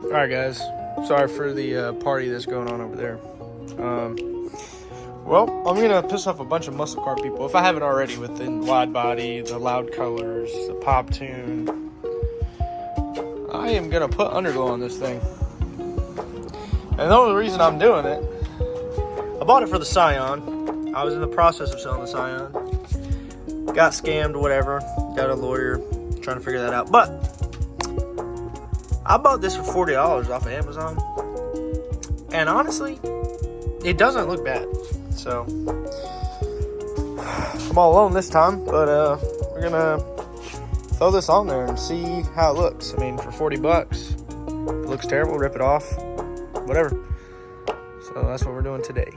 Alright guys, sorry for the party that's going on over there. Well, I'm going to piss off a bunch of muscle car people, if I haven't already, with the wide body, the loud colors, the pop tune. I am going to put underglow on this thing. And the only reason I'm doing it, I bought it for the Scion. I was in the process of selling the Scion. Got scammed, whatever. Got a lawyer trying to figure that out. But I bought this for $40 off of Amazon. And honestly, it doesn't look bad. So, I'm all alone this time. But we're going to throw this on there and see how it looks. I mean, for 40 bucks, if it looks terrible, rip it off. Whatever. So that's what we're doing today.